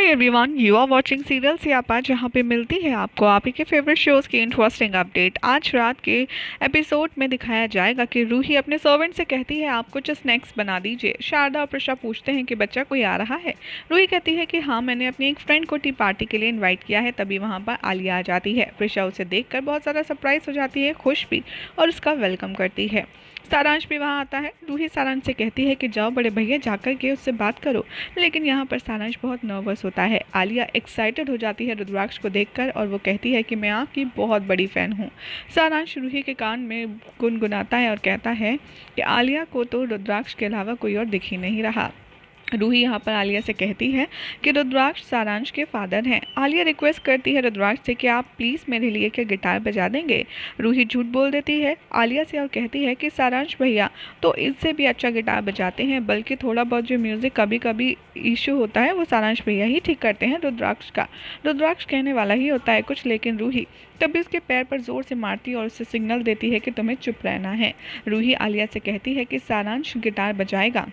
Hi everyone, you are watching serial Siyapa, जहाँ पे मिलती है आपको आप ही के फेवरेट शोज़ की इंटरेस्टिंग अपडेट। आज रात के एपिसोड में दिखाया जाएगा कि रूही अपने सर्वेंट से कहती है आप कुछ स्नैक्स बना दीजिए। शारदा और प्रशा पूछते हैं कि बच्चा कोई आ रहा है। रूही कहती है कि हाँ, मैंने अपनी एक फ्रेंड को टी पार्टी के लिए इन्वाइट किया है। तभी वहाँ पर आलिया आ जाती है। प्रशा उसे देख बहुत ज़्यादा सरप्राइज हो जाती है, खुश भी, और उसका वेलकम करती है। सारांश भी वहाँ आता है। रूही सारांश से कहती है कि जाओ बड़े भैया, जाकर के उससे बात करो। लेकिन यहाँ पर सारांश बहुत नर्वस होता है। आलिया एक्साइटेड हो जाती है रुद्राक्ष को देखकर और वो कहती है कि मैं आपकी बहुत बड़ी फ़ैन हूँ। सारांश रूही के कान में गुनगुनाता है और कहता है कि आलिया को तो रुद्राक्ष के अलावा कोई और दिख ही नहीं रहा। रूही यहाँ पर आलिया से कहती है कि रुद्राक्ष सारांश के फादर हैं। आलिया रिक्वेस्ट करती है रुद्राक्ष से कि आप प्लीज़ मेरे लिए क्या गिटार बजा देंगे। रूही झूठ बोल देती है आलिया से और कहती है कि सारांश भैया तो इससे भी अच्छा गिटार बजाते हैं, बल्कि थोड़ा बहुत जो म्यूज़िक कभी कभी इशू होता है वो सारांश भैया ही ठीक करते हैं रुद्राक्ष का। रुद्राक्ष कहने वाला ही होता है कुछ, लेकिन रूही तभी उसके पैर पर जोर से मारती है और उसे सिग्नल देती है कि तुम्हें चुप रहना है। रूही आलिया से कहती है कि सारांश गिटार बजाएगा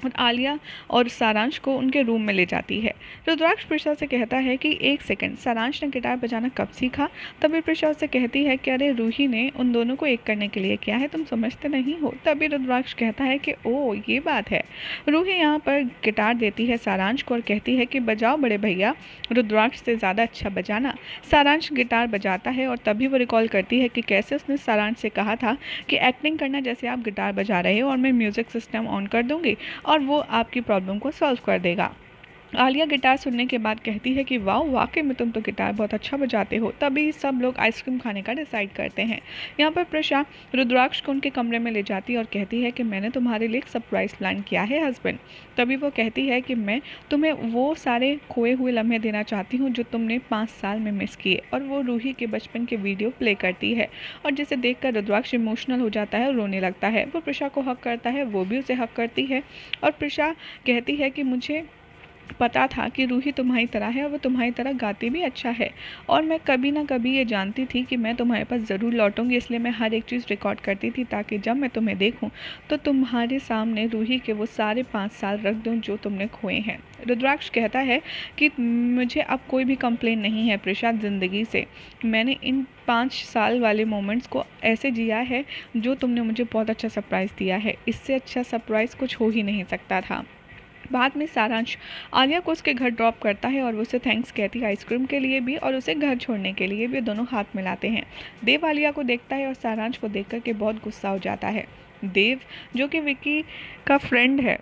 और आलिया और सारांश को उनके रूम में ले जाती है। रुद्राक्ष प्रशा से कहता है कि एक सेकंड, सारांश ने गिटार बजाना कब सीखा। तभी प्रशा से कहती है कि अरे रूही ने उन दोनों को एक करने के लिए किया है, तुम समझते नहीं हो। तभी रुद्राक्ष कहता है कि ओ ये बात है। रूही यहाँ पर गिटार देती है सारांश को और कहती है कि बजाओ बड़े भैया, रुद्राक्ष से ज़्यादा अच्छा बजाना। सारांश गिटार बजाता है और तभी वो रिकॉल करती है कि कैसे उसने सारांश से कहा था कि एक्टिंग करना जैसे आप गिटार बजा रहे हो और मैं म्यूज़िक सिस्टम ऑन कर दूँगी और वो आपकी प्रॉब्लम को सॉल्व कर देगा। आलिया गिटार सुनने के बाद कहती है कि वाह, वाकई में तुम तो गिटार बहुत अच्छा बजाते हो। तभी सब लोग आइसक्रीम खाने का डिसाइड करते हैं। यहाँ पर प्रशा रुद्राक्ष को उनके कमरे में ले जाती है और कहती है कि मैंने तुम्हारे लिए एक सरप्राइज़ प्लान किया है हस्बैंड। तभी वो कहती है कि मैं तुम्हें वो सारे खोए हुए लम्हे देना चाहती हूँ जो तुमने 5 साल में मिस किए। और वो रूही के बचपन के वीडियो प्ले करती है और जिसे देखकर रुद्राक्ष इमोशनल हो जाता है और रोने लगता है। वो प्रशा को हक करता है, वो भी उसे हक करती है और प्रशा कहती है कि मुझे पता था कि रूही तुम्हारी तरह है और वो तुम्हारी तरह गाती भी अच्छा है, और मैं कभी ना कभी ये जानती थी कि मैं तुम्हारे पास ज़रूर लौटूंगी, इसलिए मैं हर एक चीज़ रिकॉर्ड करती थी ताकि जब मैं तुम्हें देखूं तो तुम्हारे सामने रूही के वो सारे 5 साल रख दूं जो तुमने खोए हैं। रुद्राक्ष कहता है कि मुझे अब कोई भी कंप्लेन नहीं है प्रशांत ज़िंदगी से। मैंने इन 5 साल वाले मोमेंट्स को ऐसे जिया है जो तुमने मुझे बहुत अच्छा सरप्राइज़ दिया है। इससे अच्छा सरप्राइज़ कुछ हो ही नहीं सकता था। बाद में सारांश आलिया को उसके घर ड्रॉप करता है और वो उसे थैंक्स कहती है आइसक्रीम के लिए भी और उसे घर छोड़ने के लिए भी। दोनों हाथ मिलाते हैं। देव आलिया को देखता है और सारांश को देख कर के बहुत गुस्सा हो जाता है। देव, जो कि विकी का फ्रेंड है,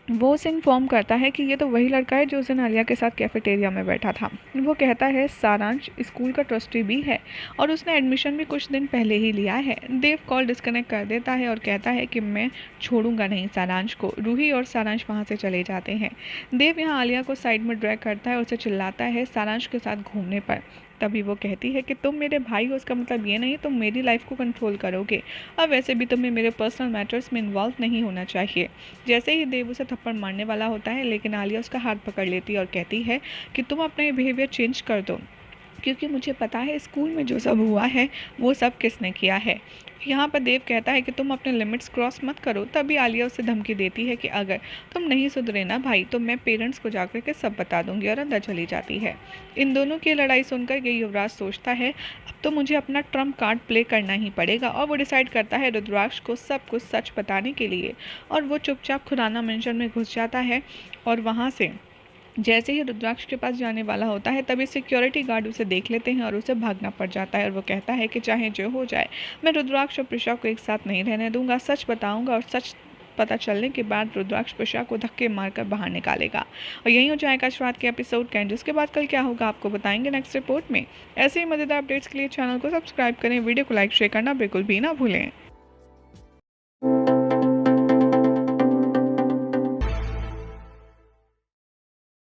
वो उसे इन्फॉर्म करता है कि ये तो वही लड़का है जो उस दिन आलिया के साथ कैफेटेरिया में बैठा था। वो कहता है सारांश स्कूल का ट्रस्टी भी है और उसने एडमिशन भी कुछ दिन पहले ही लिया है। देव कॉल डिस्कनेक्ट कर देता है और कहता है कि मैं छोड़ूंगा नहीं सारांश को। रूही और सारांश वहाँ से चले जाते हैं। देव यहाँ आलिया को साइड में ड्रैग करता है और उसे चिल्लाता है सारांश के साथ घूमने पर। तभी वो कहती है कि तुम मेरे भाई हो, उसका मतलब ये नहीं तुम मेरी लाइफ को कंट्रोल करोगे, और वैसे भी तुम्हें मेरे पर्सनल मैटर्स में इन्वॉल्व नहीं होना चाहिए। जैसे ही देव उसे थप्पड़ मारने वाला होता है, लेकिन आलिया उसका हाथ पकड़ लेती है और कहती है कि तुम अपना ये बिहेवियर चेंज कर दो, क्योंकि मुझे पता है स्कूल में जो सब हुआ है वो सब किसने किया है। यहाँ पर देव कहता है कि तुम अपने लिमिट्स क्रॉस मत करो। तभी आलिया उसे धमकी देती है कि अगर तुम नहीं सुधरे ना भाई तो मैं पेरेंट्स को जाकर के सब बता दूंगी, और अंदर चली जाती है। इन दोनों की लड़ाई सुनकर ये युवराज सोचता है अब तो मुझे अपना ट्रम्प कार्ड प्ले करना ही पड़ेगा, और वो डिसाइड करता है रुद्राक्ष को सब कुछ सच बताने के लिए। और वो चुपचाप खुराना मेंशन में घुस जाता है और वहाँ से जैसे ही रुद्राक्ष के पास जाने वाला होता है तभी सिक्योरिटी गार्ड उसे देख लेते हैं और उसे भागना पड़ जाता है। और वो कहता है कि चाहे जो हो जाए मैं रुद्राक्ष और प्रशा को एक साथ नहीं रहने दूंगा, सच बताऊंगा, और सच पता चलने के बाद रुद्राक्ष प्रशा को धक्के मारकर बाहर निकालेगा। और यही हो जाएगा आज रात के एपिसोड का एंड। उसके बाद कल क्या होगा आपको बताएंगे नेक्स्ट रिपोर्ट में। ऐसे ही मज़ेदार अपडेट्स के लिए चैनल को सब्सक्राइब करें, वीडियो को लाइक शेयर करना बिल्कुल भी ना भूलें।